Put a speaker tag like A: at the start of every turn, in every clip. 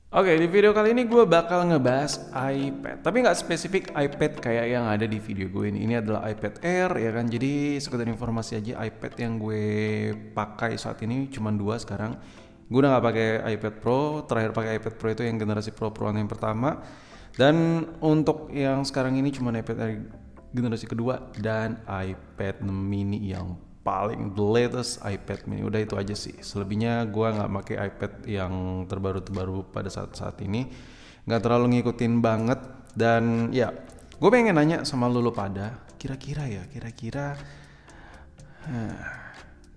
A: Oke, di video kali ini gue bakal ngebahas iPad. Tapi nggak spesifik iPad kayak yang ada di video gue ini. Ini adalah iPad Air ya kan. Jadi sekedar informasi aja, iPad yang gue pakai saat ini cuma dua sekarang. Gue udah nggak pakai iPad Pro. Terakhir pakai iPad Pro itu yang generasi Pro yang pertama. Dan untuk yang sekarang ini cuma iPad Air generasi kedua dan iPad mini yang paling the latest iPad mini. Udah itu aja sih, selebihnya gue nggak pakai iPad yang terbaru pada saat ini, nggak terlalu ngikutin banget. Dan ya, gue pengen nanya sama lu pada, kira-kira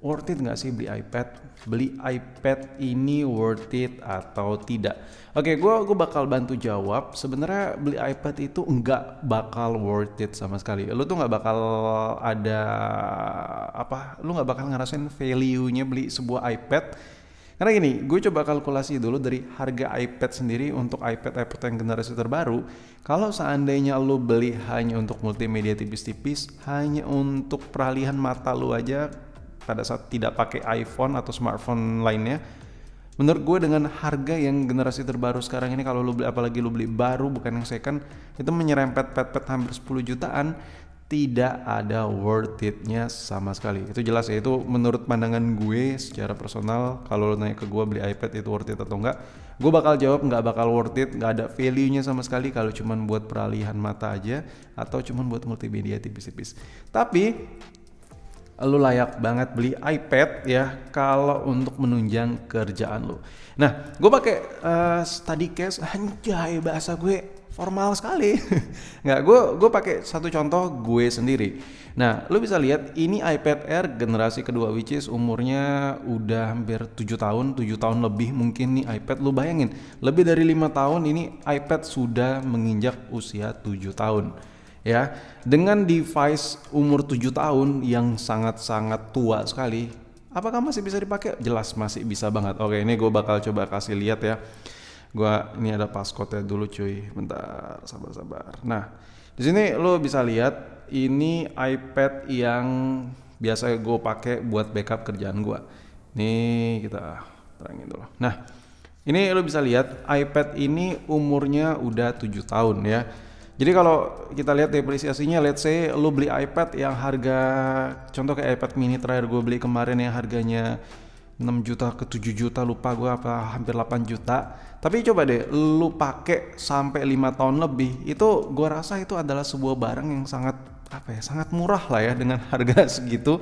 A: worth it nggak sih beli iPad ini, worth it atau tidak? Oke, gue bakal bantu jawab. Sebenarnya beli iPad itu nggak bakal worth it sama sekali. Lu tuh nggak bakal ada lu nggak bakal ngerasain value-nya beli sebuah iPad. Karena gini, gue coba kalkulasi dulu dari harga iPad sendiri untuk iPad yang generasi terbaru. Kalau seandainya lu beli hanya untuk multimedia tipis-tipis, hanya untuk peralihan mata lu aja pada saat tidak pakai iPhone atau smartphone lainnya, menurut gue dengan harga yang generasi terbaru sekarang ini, kalau lu beli, apalagi lu beli baru bukan yang second, itu menyerempet hampir 10 jutaan, tidak ada worth it-nya sama sekali. Itu jelas ya, itu menurut pandangan gue secara personal. Kalau lu nanya ke gue beli iPad itu worth it atau enggak, gue bakal jawab nggak bakal worth it, nggak ada value-nya sama sekali kalau cuman buat peralihan mata aja atau cuman buat multimedia tipis-tipis. Tapi lu layak banget beli iPad ya kalau untuk menunjang kerjaan lu. Nah, gue pakai study case, anjay bahasa gue formal sekali. Nggak, gue pakai satu contoh gue sendiri. Nah, lu bisa lihat ini iPad Air generasi kedua, which is umurnya udah hampir 7 tahun, 7 tahun lebih mungkin nih iPad. Lu bayangin, lebih dari 5 tahun ini iPad sudah menginjak usia 7 tahun. Ya, dengan device umur 7 tahun yang sangat-sangat tua sekali, apakah masih bisa dipakai? Jelas masih bisa banget. Oke, ini gue bakal coba kasih lihat ya. Ini ada passcode-nya dulu cuy. Bentar, sabar. Nah, di sini lo bisa lihat ini iPad yang biasa gue pakai buat backup kerjaan gue. Nih kita terangin dulu. Nah, ini lo bisa lihat iPad ini umurnya udah 7 tahun ya. Jadi kalau kita lihat depresiasinya, let's say lu beli iPad yang harga, contoh kayak iPad mini terakhir gue beli kemarin yang harganya 6 juta ke 7 juta, lupa gue apa, hampir 8 juta. Tapi coba deh lu pakai sampai 5 tahun lebih, itu gue rasa itu adalah sebuah barang yang sangat sangat murah lah ya dengan harga segitu.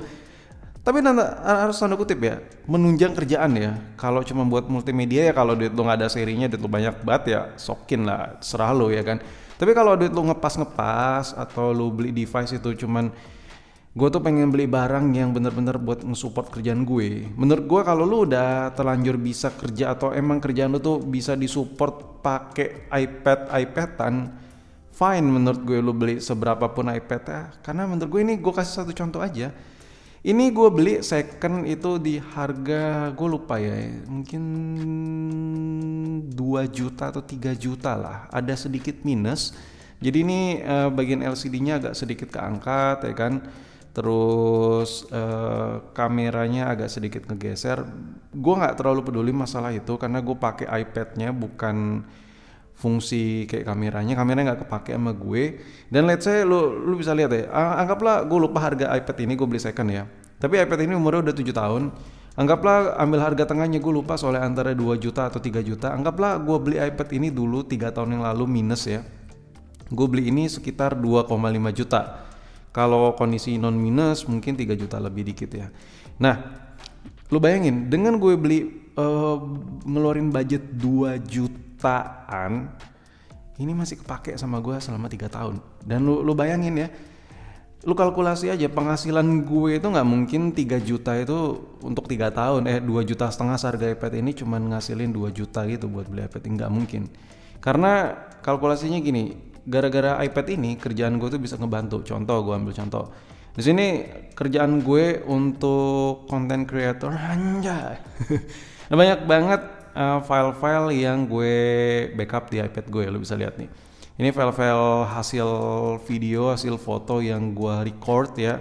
A: Tapi harus tanda kutip ya, menunjang kerjaan ya. Kalau cuma buat multimedia ya, kalau duit lu nggak ada serinya, duit lu banyak banget ya, sokin lah, serah lu ya kan. Tapi kalau duit lu ngepas atau lu beli device itu cuman, gue tuh pengen beli barang yang bener-bener buat nge-support kerjaan gue. Menurut gue kalau lu udah terlanjur bisa kerja atau emang kerjaan lu tuh bisa disupport pakai iPadan, fine menurut gue lu beli seberapa pun iPad ya. Karena menurut gue ini, gue kasih satu contoh aja. Ini gue beli second itu di harga, gue lupa ya, mungkin 2 juta atau 3 juta lah. Ada sedikit minus. Jadi ini bagian LCD-nya agak sedikit keangkat ya kan. Terus kameranya agak sedikit ngegeser. Gue nggak terlalu peduli masalah itu karena gue pakai iPad-nya, bukan fungsi kayak kameranya nggak kepake sama gue. Dan let's say lu bisa lihat ya, anggaplah gue lupa harga iPad ini, gue beli second ya, tapi iPad ini umurnya udah 7 tahun. Anggaplah ambil harga tengahnya, gue lupa soalnya antara 2 juta atau 3 juta. Anggaplah gue beli iPad ini dulu 3 tahun yang lalu minus ya, gue beli ini sekitar 2,5 juta. Kalau kondisi non minus mungkin 3 juta lebih dikit ya. Nah, lu bayangin dengan gue beli ngeluarin budget 2 jutaan, ini masih kepake sama gue selama 3 tahun. Dan lu bayangin ya, lu kalkulasi aja penghasilan gue itu nggak mungkin 3 juta itu untuk 3 tahun. 2 juta setengah seharga iPad ini cuman ngasilin 2 juta gitu buat beli iPad ini, nggak mungkin. Karena kalkulasinya gini, gara-gara iPad ini kerjaan gue tuh bisa ngebantu. Contoh, gue ambil contoh. Di sini kerjaan gue untuk content creator, anjay. Nah, banyak banget file-file yang gue backup di iPad gue. Lu bisa lihat nih. Ini file-file hasil video, hasil foto yang gue record ya.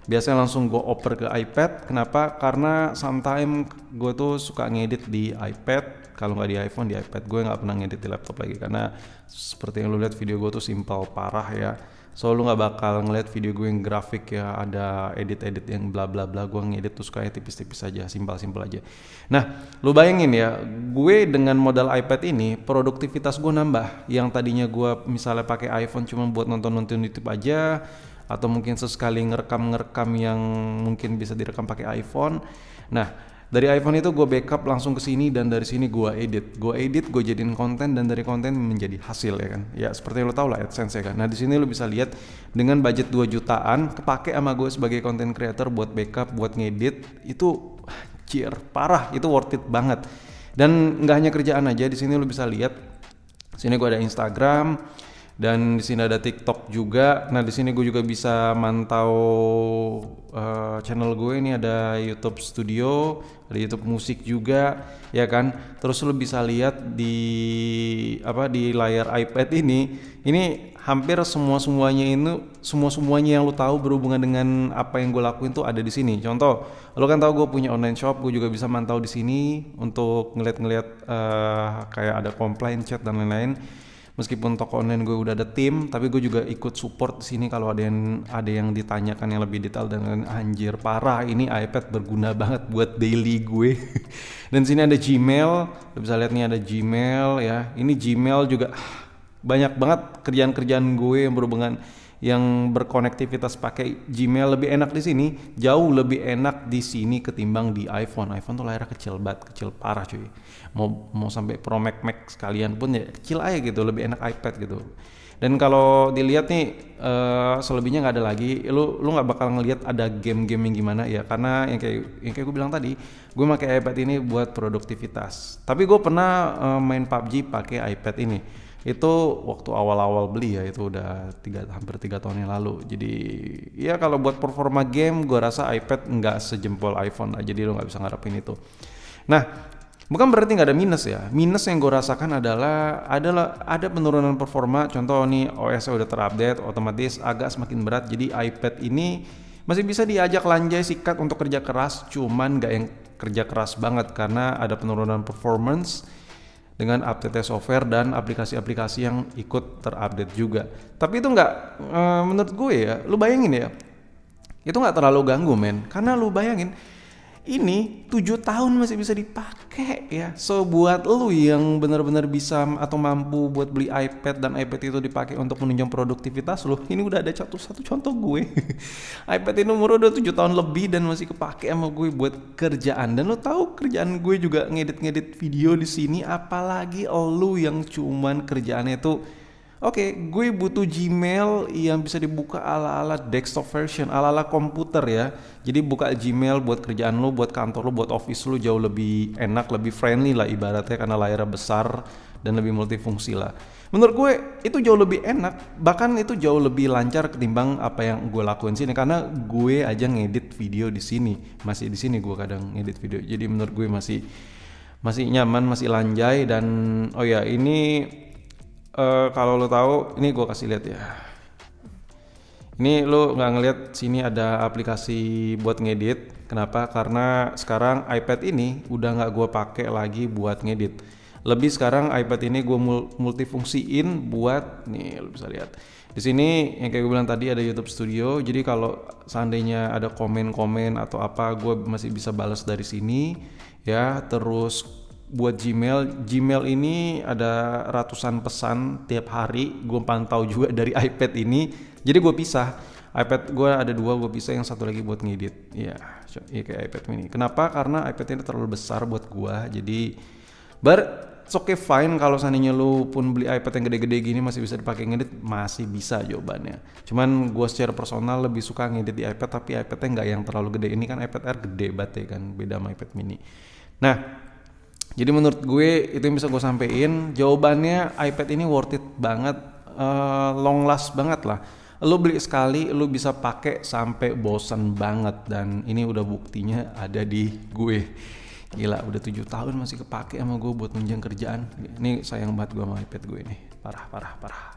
A: biasanya langsung gue oper ke iPad. Kenapa? Karena sometimes gue tuh suka ngedit di iPad. Kalau nggak di iPhone, di iPad. Gue nggak pernah ngedit di laptop lagi, karena seperti yang lu lihat video gue tuh simpel parah ya. So lu nggak bakal ngeliat video gue yang grafik ya, ada edit-edit yang bla bla bla. Gue ngedit tuh sukanya tipis-tipis aja, simpel-simpel aja. Nah, lu bayangin ya, gue dengan modal iPad ini produktivitas gue nambah. Yang tadinya gue misalnya pakai iPhone cuma buat nonton-nonton YouTube aja, atau mungkin sesekali ngerekam yang mungkin bisa direkam pakai iPhone. Nah, dari iPhone itu gue backup langsung ke sini, dan dari sini gue edit, gue jadiin konten, dan dari konten menjadi hasil ya kan. Ya seperti lo tau lah AdSense ya kan. Nah di sini lo bisa lihat dengan budget 2 jutaan kepake sama gue sebagai content creator buat backup, buat ngedit, itu parah, itu worth it banget. Dan nggak hanya kerjaan aja, di sini lo bisa lihat. Sini gue ada Instagram, dan di sini ada TikTok juga. Nah di sini gue juga bisa mantau channel gue. Ini ada YouTube Studio, ada YouTube Musik juga, ya kan. Terus lu bisa lihat di layar iPad ini hampir semuanya yang lu tahu berhubungan dengan apa yang gue lakuin tuh ada di sini. Contoh, lu kan tahu gue punya online shop, gue juga bisa mantau di sini untuk ngeliat kayak ada complaint, chat dan lain-lain. Meskipun toko online gue udah ada tim, tapi gue juga ikut support di sini kalau ada yang ditanyakan yang lebih detail. Dan anjir parah, ini iPad berguna banget buat daily gue. Dan sini ada Gmail, lo bisa lihat nih ada Gmail ya. Ini Gmail juga banyak banget kerjaan-kerjaan gue yang berkonektivitas pakai Gmail. Lebih enak di sini, jauh lebih enak di sini ketimbang di iPhone. iPhone tuh layarnya kecil banget, kecil parah cuy. Mau sampai Pro Max sekalian pun ya kecil aja gitu, lebih enak iPad gitu. Dan kalau dilihat nih selebihnya nggak ada lagi. Lu nggak bakal ngelihat ada game-game yang gimana ya, karena yang kayak gue bilang tadi, gue pakai iPad ini buat produktivitas. Tapi gue pernah main PUBG pakai iPad ini. Itu waktu awal-awal beli ya, itu udah hampir 3 tahun yang lalu. Jadi ya kalau buat performa game, gue rasa iPad nggak sejempol iPhone lah. Jadi lo nggak bisa ngarepin itu. Nah, bukan berarti nggak ada minus ya. Minus yang gue rasakan adalah ada penurunan performa. Contoh nih, OS udah terupdate, otomatis agak semakin berat. Jadi iPad ini masih bisa diajak lanjai sikat untuk kerja keras, cuman nggak yang kerja keras banget karena ada penurunan performance dengan update software dan aplikasi-aplikasi yang ikut terupdate juga. Tapi itu nggak, menurut gue ya, lu bayangin ya, itu nggak terlalu ganggu men, karena lu bayangin ini 7 tahun masih bisa dipakai ya. So buat lu yang benar-benar bisa atau mampu buat beli iPad dan iPad itu dipakai untuk menunjang produktivitas lu, ini udah ada satu contoh gue. iPad ini umur udah 7 tahun lebih dan masih kepake sama gue buat kerjaan. Dan lu tahu kerjaan gue juga ngedit video di sini, apalagi lu yang cuman kerjaannya itu oke, gue butuh Gmail yang bisa dibuka ala-ala desktop version, ala-ala komputer ya. Jadi buka Gmail buat kerjaan lo, buat kantor lo, buat office lo jauh lebih enak, lebih friendly lah ibaratnya, karena layarnya besar dan lebih multifungsi lah. Menurut gue itu jauh lebih enak, bahkan itu jauh lebih lancar ketimbang apa yang gue lakuin sini, karena gue aja ngedit video di sini, masih di sini gue kadang ngedit video. Jadi menurut gue masih nyaman, masih lanjai. Dan oh ya ini kalau lo tahu, ini gue kasih lihat ya. Ini lo nggak ngeliat sini ada aplikasi buat ngedit. Kenapa? Karena sekarang iPad ini udah nggak gue pakai lagi buat ngedit. Lebih sekarang iPad ini gue multifungsiin buat nih, lo bisa lihat. Di sini yang kayak gue bilang tadi ada YouTube Studio. Jadi kalau seandainya ada komen-komen atau apa, gue masih bisa balas dari sini ya. Terus buat Gmail ini ada ratusan pesan tiap hari, gue pantau juga dari iPad ini. Jadi gue pisah, iPad gue ada 2, gue pisah, yang satu lagi buat ngedit ya kayak iPad mini. Kenapa? Karena iPad ini terlalu besar buat gue. Jadi it's okay fine kalau seandainya lu pun beli iPad yang gede-gede gini masih bisa dipakai ngedit, masih bisa jawabannya. Cuman gue secara personal lebih suka ngedit di iPad, tapi iPadnya nggak yang terlalu gede. Ini kan iPad Air gede banget ya kan, beda sama iPad mini. Nah, jadi menurut gue itu yang bisa gue sampein. Jawabannya iPad ini worth it banget, long last banget lah. Lo beli sekali, lo bisa pakai sampai bosan banget. Dan ini udah buktinya ada di gue. Gila, udah 7 tahun masih kepake sama gue buat menunjang kerjaan. Ini sayang banget gue sama iPad gue ini, parah.